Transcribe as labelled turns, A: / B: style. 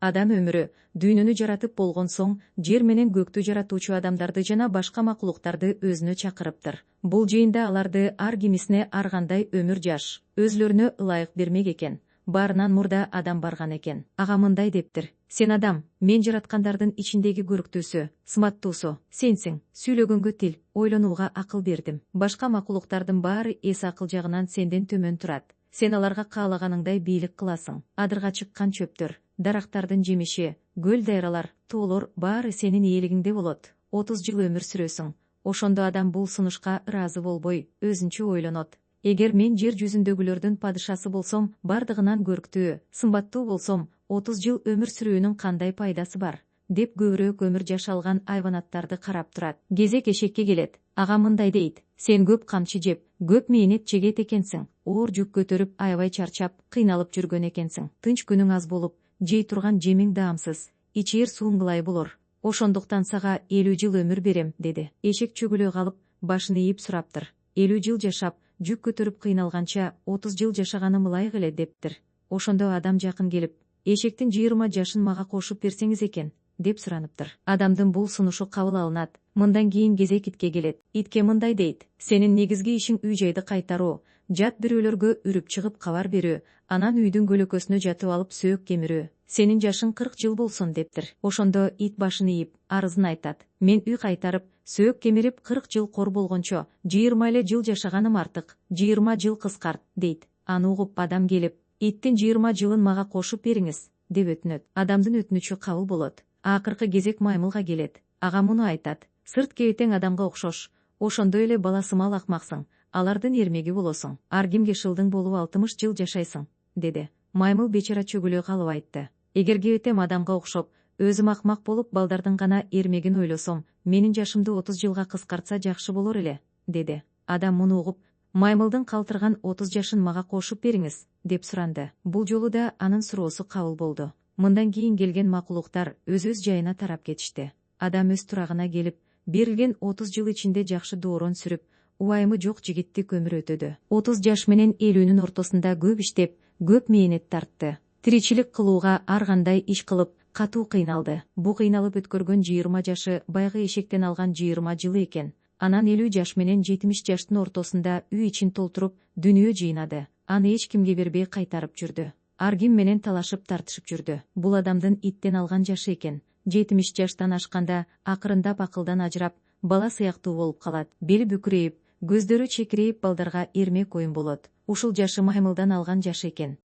A: Адам өмүрү дүйнөнү жаратып болгон соң жер менен көктү жаратуучу адамдарды жана башка макулуктарды өзүнө чакырыптыр. Бул жыйында аларды ар кимисине ар кандай өмүр жаш өзлөрүнө ылайык бермек экен. Баарынан мурда адам барган экен. Ага мындай дептир: сен адам, мен жараткандардын ичиндеги көрктүүсү, сыматтуусу, сенсиң. Сүйлөгөнгө тил, ойлонууга акыл бердим. Башка макулуктардын баары эс акыл жагынан сенден төмөн турат. Сен аларга каалаганыңдай бийлик кыласың. Адырга чыккан чөптөр, дарактардын жемиши, көл дайралар, тоолор баары сенин ээлигиңде болот. 30 жыл өмүр сүрөсүң. Ошондо адам бул сунушка ыраазы болбой, өзүнчө ойлонот. Эгер мен жер жүзүндөгүлөрдүн падышасы болсом, бардыгынан көрктүү, сымбаттуу болсом, 30 жыл өмүр сүрүүнүн кандай пайдасы бар? Деп көбүрөөк өмүр жашалган айванаттарды карап турат. Кезек эшекке келет. Ага мындай дейт: сен көп камчы жеп, көп мээнет чегет экенсиң. Оор жүк көтөрүп, аябай чарчап, кыйналып жүргөн экенсиң. Тынч күнүң аз болуп, жей турган жемиң даамсыз, ичээр сууң былай болор. Ошондуктан сага 50 жыл өмүр берем, деди. Эшек чөгүлө калып, башын ийип сураптыр. 50 жыл жашап, жүк көтөрүп кыйналганча 30 жыл жашаганым ылайык эле, дептир. Ошондо адам жакын келип, эшектин 20 жашын мага кошуп берсеңиз экен, деп сураныптыр. Адамдын бул сунушу кабыл алынат. Мындан кийин кезек итке келет. Итке мындай дейт: сенин негизги ишиң үй-жайды кайтаруу, жат бирөөлөргө үрүп чыгып кабар берүү, анан үйдүн көлөкөсүнө жатып алып сөөк кемирүү. Сенин жашың 40 жыл болсун, дептир. Ошондо ит башын ийип, арызын айтат: мен үй кайтарып, сөөк кемирип 40 жыл кор болгончо 20 эле жыл жашаганым артык, 20 жыл кыскарт, дейт. Аны угуп адам келип, иттин 20 жылын мага кошуп бериңиз, деп өтүнөт. Адамдын өтүнүчү кабыл болот. Акыркы кезек маймылга келет. Ага муну айтат: сырт кебетең адамга окшош, ошондой эле баласымал акмаксың, алардын эрмеги болосуң. Ар кимге шылдың болуп 60 жыл жашайсың, деди. Маймыл бечара чөгүлө калып айтты: эгер кебетем адамга окшоп, өзүм акмак болуп балдардын гана эрмегин ойлосом, менин жашымды 30 жылга кыскартса жакшы болор эле, деди. Адам муну угуп, маймылдын калтырган 30 жашын мага кошуп бериңиз, деп суранды. Бул жолу да анын суроосу кабыл болду. Мындан кийин келген макулуктар өз жайына тарап кетишти. Адам өз турагына келип, берилген 30 жыл ичинде жакшы доорон сүрүп, убайымы жок жигиттик өмүр өтөдү. 30 жаш менен 50-нүн ортосунда көп иштеп, көп мээнет тартты. Тиричилик кылууга ар кандай иш кылып, катуу кыйналды. Бу кыйналып өткөргөн 20 жашы байгы эшектен алган 20 жылы экен. Анан 50 жаш менен 70 жаштын ортосунда үй ичин толтуруп, дүнүйө жыйнады. Аны эч кимге бербей кайтарып жүрдү. Ар ким менен талашып тартышып жүрдү. Бул адамдын иттен алган жашы экен. 70 жаштан ашканда акырындап акылдан ажырап, бала сыяктуу болуп калат. Бели бүкүрөйүп, көздөрү чекирейип балдарга эрмек ойун болот. Ушул жашы маймылдан алган жашы экен.